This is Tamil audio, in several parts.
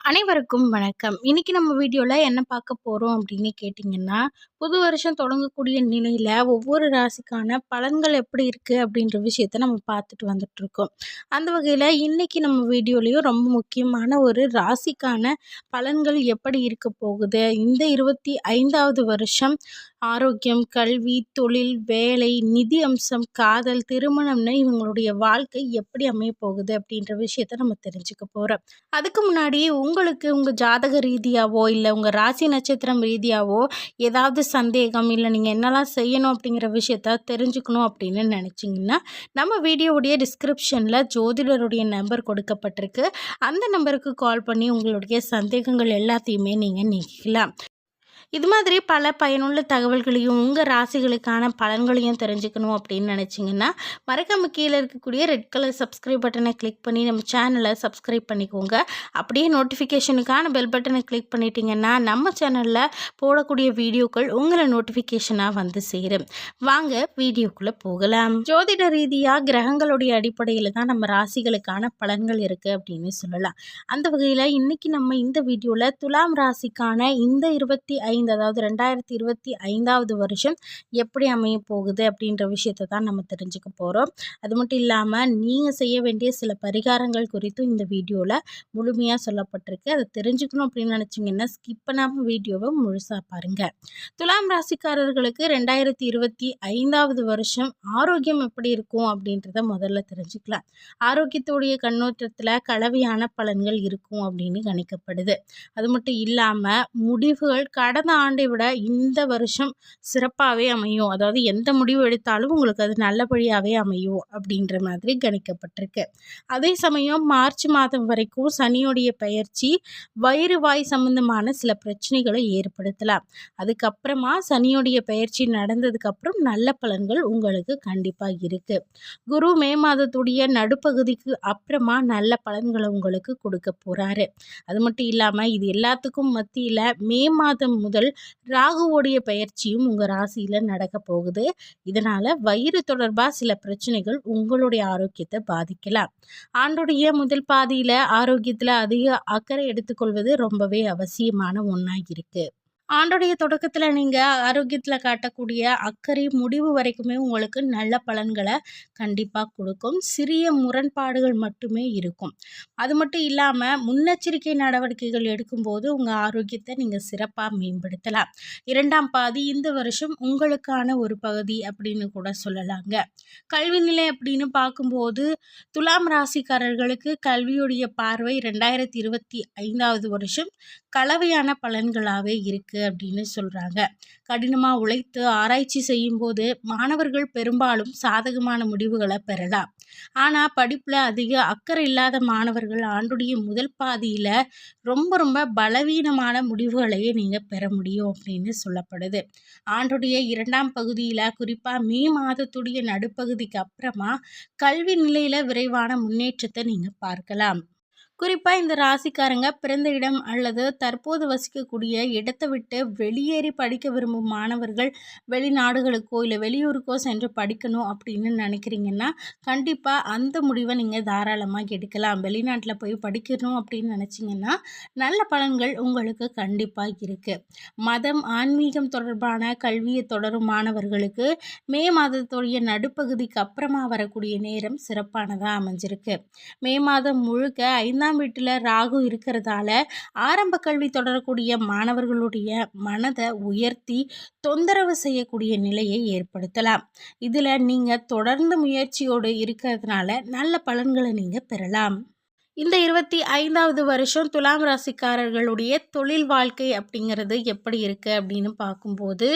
அனைவருக்கும் வணக்கம். இன்னைக்கு நம்ம வீடியோல என்ன பார்க்க போறோம் அப்படின்னு கேட்டிங்கன்னா, புது வருஷம் தொடங்கக்கூடிய நிலையில ஒவ்வொரு ராசிக்கான பலன்கள் எப்படி இருக்கு அப்படின்ற விஷயத்த நம்ம பார்த்துட்டு வந்துட்டுருக்கோம். அந்த வகையில இன்னைக்கு நம்ம வீடியோலயும் ரொம்ப முக்கியமான ஒரு ராசிக்கான பலன்கள் எப்படி இருக்க போகுது, இந்த 25வது வருஷம் ஆரோக்கியம், கல்வி, தொழில், வேலை, நிதி அம்சம், காதல், திருமணம்னு இவங்களுடைய வாழ்க்கை எப்படி அமையப் போகுது அப்படின்ற விஷயத்த நம்ம தெரிஞ்சுக்க போறோம். அதுக்கு முன்னாடி உங்களுக்கு உங்க ஜாதக ரீதியாவோ, இல்ல உங்க ராசி நட்சத்திரம் ரீதியாவோ ஏதாவது சந்தேகம், இல்ல நீங்க என்னலாம் செய்யணும் அப்படிங்கிற விஷயத்த தெரிஞ்சுக்கணும் அப்படின்னு நினைச்சீங்கன்னா, நம்ம வீடியோவுடைய டிஸ்கிரிப்ஷன்ல ஜோதிடருடைய நம்பர் கொடுக்கப்பட்டிருக்கு. அந்த நம்பருக்கு கால் பண்ணி உங்களுடைய சந்தேகங்கள் எல்லாத்தையுமே நீங்க நீக்கிக்கலாம். இது மாதிரி பல பயனுள்ள தகவல்களையும் உங்கள் ராசிகளுக்கான பலன்களையும் தெரிஞ்சுக்கணும் அப்படின்னு நினச்சிங்கன்னா மறக்காம கீழே இருக்கக்கூடிய ரெட் கலர் சப்ஸ்கிரைப் பட்டனை கிளிக் பண்ணி நம்ம சேனலை சப்ஸ்கிரைப் பண்ணிக்கோங்க. அப்படியே நோட்டிஃபிகேஷனுக்கான பெல் பட்டனை கிளிக் பண்ணிட்டீங்கன்னா நம்ம சேனலில் போடக்கூடிய வீடியோக்கள் உங்களை நோட்டிஃபிகேஷனாக வந்து சேரும். வாங்க வீடியோக்குள்ளே போகலாம். ஜோதிட ரீதியாக கிரகங்களுடைய அடிப்படையில் தான் நம்ம ராசிகளுக்கான பலன்கள் இருக்குது அப்படின்னு சொல்லலாம். அந்த வகையில் இன்றைக்கி நம்ம இந்த வீடியோவில் துலாம் ராசிக்கான இந்த 25 அதாவது 2025வது வருஷம் எப்படி அமைய போகுது அப்படின்ற விஷயத்தை தான் நம்ம தெரிஞ்சுக்க போகிறோம். அது மட்டும் இல்லாமல் நீங்கள் செய்ய வேண்டிய சில பரிகாரங்கள் குறித்தும் இந்த வீடியோவில் முழுமையாக சொல்லப்பட்டிருக்கு. அதை தெரிஞ்சுக்கணும் அப்படின்னு நினச்சிங்கன்னா ஸ்கிப் பண்ணாமல் வீடியோவை முழுசாக பாருங்கள். துலாம் ராசிக்காரர்களுக்கு 2025வது வருஷம் ஆரோக்கியம் எப்படி இருக்கும் அப்படின்றத முதல்ல தெரிஞ்சுக்கலாம். ஆரோக்கியத்துடைய கண்ணோட்டத்தில் கலவையான பலன்கள் இருக்கும் அப்படின்னு கணிக்கப்படுது. அது மட்டும் இல்லாமல் முடிவுகள் கடந்த ஆண்டை விட இந்த வருஷம் சிறப்பாகவே அமையும். அதாவது எந்த முடிவு எடுத்தாலும் உங்களுக்கு அது நல்லபடியாகவே அமையும் அப்படின்ற மாதிரி கணிக்கப்பட்டிருக்கு. அதே சமயம் மார்ச் மாதம் வரைக்கும் சனியோடைய பெயர்ச்சி வயிறு வாய் சம்பந்தமான சில பிரச்சனைகளை ஏற்படுத்தலாம். அதுக்கப்புறமா சனியோடைய பெயர்ச்சி நடந்ததுக்கப்புறம் நல்ல பலன்கள் உங்களுக்கு கண்டிப்பாக இருக்கு. குரு மே மாதத்துடைய நடுப்பகுதிக்கு அப்புறமா நல்ல பலன்களை உங்களுக்கு கொடுக்க போறாரு. அது மட்டும் இல்லாமல் இது எல்லாத்துக்கும் மத்தியில் மே மாதம் முதல் ராகுவோடைய பெயர்ச்சியும் உங்கள் ராசியில் நடக்க போகுது. இதனால் வயிறு தொடர்பாக சில பிரச்சனைகள் உங்களுடைய ஆரோக்கியத்தை பாதிக்கலாம். ஆண்டுடைய முதல் பாதியில் ஆரோக்கியத்தில் அதிக அக்கறை எடுத்துக்கொள்வது ரொம்பவே அவசியமான ஒன்றாக இருக்குது. ஆண்டுடைய தொடக்கத்தில் நீங்கள் ஆரோக்கியத்தில் காட்டக்கூடிய அக்கறை முடிவு வரைக்குமே உங்களுக்கு நல்ல பலன்களை கண்டிப்பாக கொடுக்கும். சிறிய முரண்பாடுகள் மட்டுமே இருக்கும். அது மட்டும் இல்லாமல் முன்னெச்சரிக்கை நடவடிக்கைகள் எடுக்கும்போது உங்கள் ஆரோக்கியத்தை நீங்கள் சிறப்பாக மேம்படுத்தலாம். இரண்டாம் பாதி இந்த வருஷம் உங்களுக்கான ஒரு பகுதி அப்படின்னு கூட சொல்லலாங்க. கல்வி நிலை அப்படின்னு பார்க்கும்போது துலாம் ராசிக்காரர்களுக்கு கல்வியுடைய பார்வை 2025வது வருஷம் கலவையான பலன்களாகவே இருக்குது அப்படின்னு சொல்கிறாங்க. கடினமாக உழைத்து ஆராய்ச்சி செய்யும்போது மாணவர்கள் பெரும்பாலும் சாதகமான முடிவுகளை பெறலாம். ஆனால் படிப்பில் அதிக அக்கறை இல்லாத மாணவர்கள் ஆண்டுடைய முதல் பாதியில் ரொம்ப பலவீனமான முடிவுகளையே நீங்கள் பெற முடியும் அப்படின்னு சொல்லப்படுது. ஆண்டுடைய இரண்டாம் பகுதியில் குறிப்பாக மே மாதத்துடைய நடுப்பகுதிக்கு அப்புறமா கல்வி நிலையில் விரைவான முன்னேற்றத்தை நீங்கள் பார்க்கலாம். குறிப்பாக இந்த ராசிக்காரங்க பிறந்த இடம் அல்லது தற்போது வசிக்கக்கூடிய இடத்தை விட்டு வெளியேறி படிக்க விரும்பும் மாணவர்கள் வெளிநாடுகளுக்கோ இல்லை வெளியூருக்கோ சென்று படிக்கணும் அப்படின்னு நினைக்கிறீங்கன்னா கண்டிப்பாக அந்த முடிவை நீங்கள் தாராளமாக எடுக்கலாம். வெளிநாட்டில் போய் படிக்கணும் அப்படின்னு நினச்சிங்கன்னா நல்ல பலன்கள் உங்களுக்கு கண்டிப்பாக இருக்குது. மதம் ஆன்மீகம் தொடர்பான கல்வியை தொடரும் மாணவர்களுக்கு மே மாதத்துடைய நடுப்பகுதிக்கு அப்புறமா வரக்கூடிய நேரம் சிறப்பானதாக அமைஞ்சிருக்கு. மே மாதம் முழுக்க 5ஆம் வீட்டில் ராகு இருக்கிறதால ஆரம்ப கல்வி தொடரக்கூடிய மாணவர்களுடைய மனதை உயர்த்தி தொந்தரவு செய்யக்கூடிய நிலையை ஏற்படுத்தலாம். இதில் நீங்கள் தொடர்ந்து முயற்சியோடு இருக்கிறதுனால நல்ல பலன்களை நீங்கள் பெறலாம். இந்த 25வது வருஷம் துலாம் ராசிக்காரர்களுடைய தொழில் வாழ்க்கை அப்படிங்கிறது எப்படி இருக்குது அப்படின்னு பார்க்கும்போது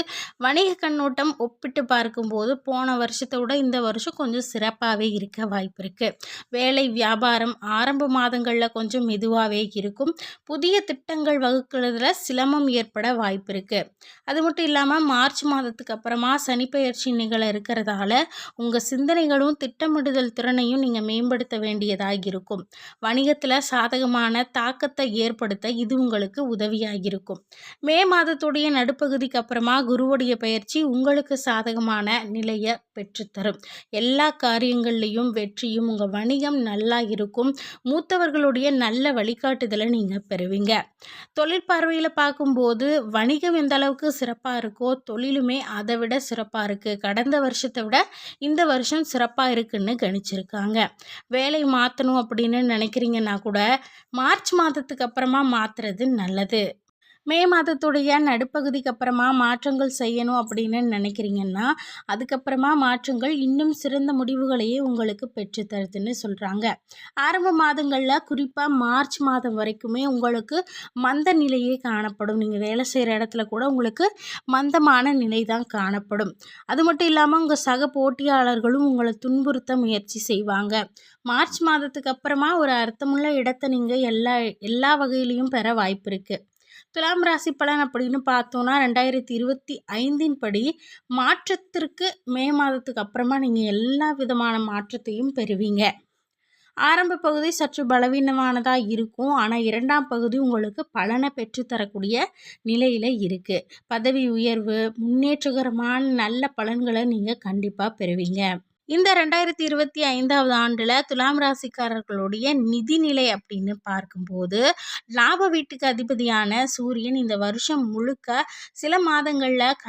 வணிக கண்ணோட்டம் ஒப்பிட்டு பார்க்கும்போது போன வருஷத்தை விட இந்த வருஷம் கொஞ்சம் சிறப்பாகவே இருக்க வாய்ப்பு இருக்குது. வேலை வியாபாரம் ஆரம்ப மாதங்களில் கொஞ்சம் மெதுவாகவே இருக்கும். புதிய திட்டங்கள் வகுக்கிறதுல சிரமம் ஏற்பட வாய்ப்பு இருக்குது. அது மட்டும் இல்லாமல் மார்ச் மாதத்துக்கு அப்புறமா சனிப்பெயர்ச்சி நிகழ இருக்கிறதால உங்கள் சிந்தனைகளும் திட்டமிடுதல் திறனையும் நீங்கள் மேம்படுத்த வேண்டியதாக இருக்கும். வணிகத்தில் சாதகமான தாக்கத்தை ஏற்படுத்த இது உங்களுக்கு உதவியாக இருக்கும். மே மாதத்துடைய நடுப்பகுதிக்கு அப்புறமா குருவுடைய பயிற்சி உங்களுக்கு சாதகமான நிலையை பெற்றுத்தரும். எல்லா காரியங்கள்லையும் வெற்றியும், உங்கள் வணிகம் நல்லா இருக்கும். மூத்தவர்களுடைய நல்ல வழிகாட்டுதலை நீங்கள் பெறுவீங்க. தொழில் பார்வையில் பார்க்கும்போது வணிகம் எந்த அளவுக்கு சிறப்பாக இருக்கோ தொழிலுமே அதை விட சிறப்பாக இருக்குது. கடந்த வருஷத்தை விட இந்த வருஷம் சிறப்பாக இருக்குன்னு கணிச்சிருக்காங்க. வேலை மாற்றணும் அப்படின்னு நினைக்கிறீங்கன்னா கூட மார்ச் மாதத்துக்கு அப்புறமா மாற்றுறது நல்லது. மே மாதத்துடைய நடுப்பகுதிக்கு அப்புறமா மாற்றங்கள் செய்யணும் அப்படின்னு நினைக்கிறீங்கன்னா அதுக்கப்புறமா மாற்றங்கள் இன்னும் சிறந்த முடிவுகளையே உங்களுக்கு பெற்றுத்தருதுன்னு சொல்கிறாங்க. ஆரம்ப மாதங்களில் குறிப்பாக மார்ச் மாதம் வரைக்குமே உங்களுக்கு மந்த நிலையே காணப்படும். நீங்கள் வேலை செய்கிற இடத்துல கூட உங்களுக்கு மந்தமான நிலை தான் காணப்படும். அது மட்டும் இல்லாமல் உங்கள் சக போட்டியாளர்களும் உங்களை துன்புறுத்த முயற்சி செய்வாங்க. மார்ச் மாதத்துக்கு அப்புறமா ஒரு அர்த்தமுள்ள இடத்தை நீங்கள் எல்லா வகையிலையும் பெற வாய்ப்பு இருக்குது. துலாம் ராசி பலன் அப்படின்னு பார்த்தோன்னா 2025 படி மாற்றத்திற்கு மே மாதத்துக்கு அப்புறமா நீங்கள் எல்லா விதமான மாற்றத்தையும் பெறுவீங்க. ஆரம்ப பகுதி சற்று பலவீனமானதாக இருக்கும். ஆனால் இரண்டாம் பகுதி உங்களுக்கு பலனை பெற்றுத்தரக்கூடிய நிலையில் இருக்குது. பதவி உயர்வு, முன்னேற்றகரமான நல்ல பலன்களை நீங்கள் கண்டிப்பாக பெறுவீங்க. இந்த 2025 ஆண்டில் துலாம் ராசிக்காரர்களுடைய நிதிநிலை அப்படின்னு பார்க்கும்போது லாப வீட்டுக்கு அதிபதியான சூரியன் இந்த வருஷம் முழுக்க சில மாதங்களில்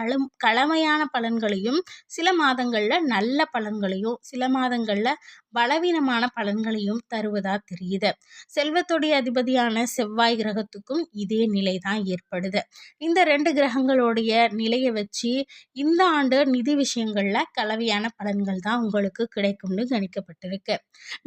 கலமையான பலன்களையும், சில மாதங்களில் நல்ல பலன்களையும், சில மாதங்களில் பலவீனமான பலன்களையும் தருவதா தெரியுது. செல்வத்துடைய அதிபதியான செவ்வாய் கிரகத்துக்கும் இதே நிலை தான் ஏற்படுது. இந்த 2 கிரகங்களுடைய நிலையை வச்சு இந்த ஆண்டு நிதி விஷயங்களில் கலவையான பலன்கள் தான் உங்களுக்கு கிடைக்கும்னு கணிக்கப்பட்டிருக்கு.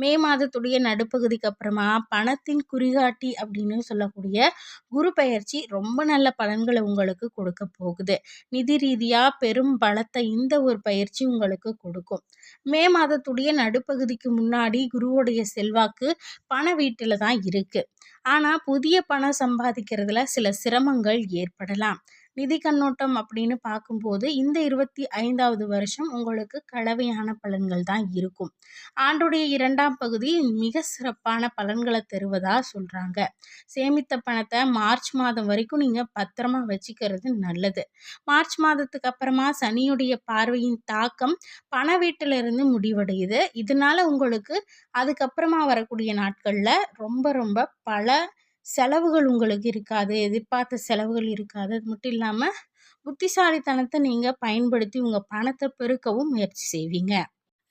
மே மாதத்துடைய நடுப்பகுதிக்கு அப்புறமா பணத்தின் குறிகாட்டி அப்படின்னு சொல்லக்கூடிய குரு பெயர்ச்சி ரொம்ப நல்ல பலன்களை உங்களுக்கு கொடுக்க போகுது. நிதி ரீதியாக பெரும் பலத்தை இந்த ஒரு பயிற்சி உங்களுக்கு கொடுக்கும். மே மாதத்துடைய நடுப்பகுதிக்கு முன்னாடி குருவுடைய செல்வாக்கு பண வீட்டில் தான் இருக்குது. ஆனால் புதிய பணம் சம்பாதிக்கிறதுல சில சிரமங்கள் ஏற்படலாம். நிதி கண்ணோட்டம் அப்படின்னு பார்க்கும்போது இந்த 25வது வருஷம் உங்களுக்கு கலவையான பலன்கள் தான் இருக்கும். ஆண்டுடைய 2ஆம் பகுதி மிக சிறப்பான பலன்களை தருவதா சொல்கிறாங்க. சேமித்த பணத்தை மார்ச் மாதம் வரைக்கும் நீங்கள் பத்திரமா வச்சுக்கிறது நல்லது. மார்ச் மாதத்துக்கு அப்புறமா சனியுடைய பார்வையின் தாக்கம் பண வீட்டிலிருந்து முடிவடையுது. இதனால உங்களுக்கு அதுக்கப்புறமா வரக்கூடிய நாட்களில் ரொம்ப பல செலவுகள் உங்களுக்கு இருக்காது. எதிர்பார்த்த செலவுகள் இருக்காது. அது மட்டும் இல்லாமல் புத்திசாலித்தனத்தை நீங்கள் பயன்படுத்தி உங்கள் பணத்தை பெருக்கவும் முயற்சி செய்வீங்க.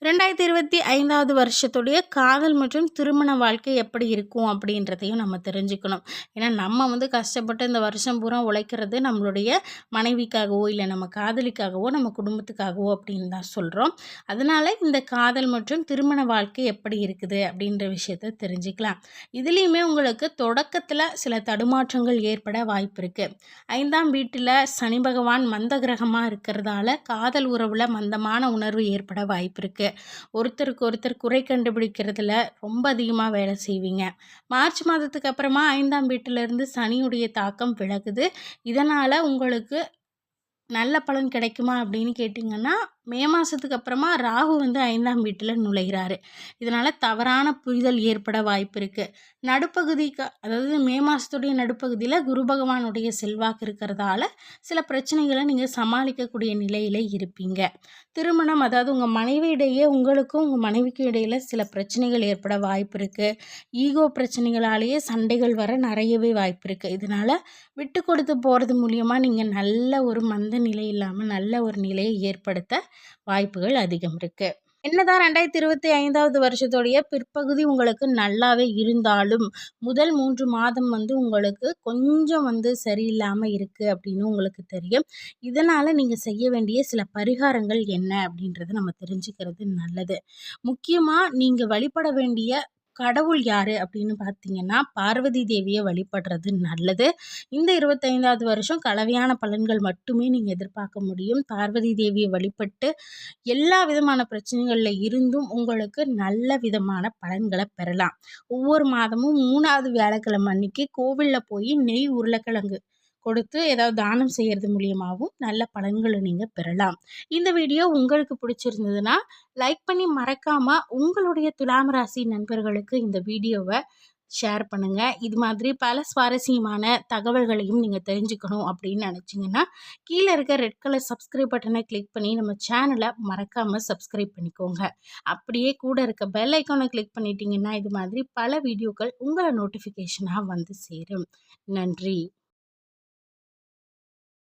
2025வது வருஷத்துடைய காதல் மற்றும் திருமண வாழ்க்கை எப்படி இருக்கும் அப்படின்றதையும் நம்ம தெரிஞ்சுக்கணும். ஏன்னா நம்ம கஷ்டப்பட்டு இந்த வருஷம் பூரா உழைக்கிறது நம்மளுடைய மனைவிக்காகவோ இல்லை நம்ம காதலிக்காகவோ நம்ம குடும்பத்துக்காகவோ அப்படின்னு தான் சொல்கிறோம். அதனால் இந்த காதல் மற்றும் திருமண வாழ்க்கை எப்படி இருக்குது அப்படின்ற விஷயத்த தெரிஞ்சுக்கலாம். இதுலேயுமே உங்களுக்கு தொடக்கத்தில் சில தடுமாற்றங்கள் ஏற்பட வாய்ப்பு இருக்குது. 5ஆம் வீட்டில் சனி பகவான் மந்த கிரகமாக இருக்கிறதால காதல் உறவில் மந்தமான உணர்வு ஏற்பட வாய்ப்பு இருக்குது. ஒருத்தருக்கு ஒருத்தர் குறை கண்டுபிடிக்கிறதுல ரொம்ப அதிகமாக வேலை செய்வீங்க. மார்ச் மாதத்துக்கு அப்புறமா 5ஆம் வீட்டிலிருந்து சனியுடைய தாக்கம் விலகுது. இதனால் உங்களுக்கு நல்ல பலன் கிடைக்குமா அப்படின்னு கேட்டிங்கன்னா மே மாதத்துக்கு அப்புறமா ராகு 5ஆம் வீட்டில் நுழைகிறாரு. இதனால் தவறான புரிதல் ஏற்பட வாய்ப்பு இருக்குது. நடுப்பகுதிக்கு அதாவது மே மாதத்துடைய நடுப்பகுதியில் குரு பகவானுடைய செல்வாக்கு இருக்கிறதால சில பிரச்சனைகளை நீங்கள் சமாளிக்கக்கூடிய நிலையில் இருப்பீங்க. திருமணம் அதாவது உங்கள் மனைவியிடையே உங்களுக்கும் உங்கள் மனைவிக்கும் இடையில் சில பிரச்சனைகள் ஏற்பட வாய்ப்பு இருக்குது. ஈகோ பிரச்சனைகளாலேயே சண்டைகள் வர நிறையவே வாய்ப்பு இருக்குது. இதனால் விட்டு கொடுத்து போகிறது மூலியமாக நீங்கள் நல்ல ஒரு மந்த நிலை இல்லாமல் நல்ல ஒரு நிலையை ஏற்படுத்த வாய்ப்புகள் அதிகம் இருக்குது. என்னதான் 2025வது வருஷத்துடைய பிற்பகுதி உங்களுக்கு நல்லாவே இருந்தாலும் முதல் 3 மாதம் உங்களுக்கு கொஞ்சம் சரியில்லாமல் இருக்குது அப்படின்னு உங்களுக்கு தெரியும். இதனால் நீங்கள் செய்ய வேண்டிய சில பரிகாரங்கள் என்ன அப்படின்றத நம்ம தெரிஞ்சுக்கிறது நல்லது. முக்கியமாக நீங்கள் வழிபட வேண்டிய கடவுள் யாரு அப்படின்னு பார்த்தீங்கன்னா பார்வதி தேவியை வழிபடுறது நல்லது. இந்த 25வது வருஷம் கலவையான பலன்கள் மட்டுமே நீங்கள் எதிர்பார்க்க முடியும். பார்வதி தேவியை வழிபட்டு எல்லா விதமான பிரச்சனைகளில் இருந்தும் உங்களுக்கு நல்ல விதமான பலன்களை பெறலாம். ஒவ்வொரு மாதமும் 3வது வியாழக்கிழமை அன்னைக்கு கோவிலில் போய் நெய் உருளைக்கிழங்கு கொடுத்து ஏதாவது தானம் செய்கிறது மூலியமாகவும் நல்ல பலன்களை நீங்கள் பெறலாம். இந்த வீடியோ உங்களுக்கு பிடிச்சிருந்ததுன்னா லைக் பண்ணி மறக்காமல் உங்களுடைய துலாம் ராசி நண்பர்களுக்கு இந்த வீடியோவை ஷேர் பண்ணுங்கள். இது மாதிரி பல சுவாரஸ்யமான தகவல்களையும் நீங்கள் தெரிஞ்சுக்கணும் அப்படின்னு நினச்சிங்கன்னா, கீழே இருக்க ரெட் கலர் சப்ஸ்கிரைப் பட்டனை கிளிக் பண்ணி நம்ம சேனலை மறக்காமல் சப்ஸ்கிரைப் பண்ணிக்கோங்க. அப்படியே கூட இருக்க பெல் ஐக்கானை கிளிக் பண்ணிட்டீங்கன்னா, இது மாதிரி பல வீடியோக்கள் உங்களை நோட்டிஃபிகேஷனாக வந்து சேரும். நன்றி.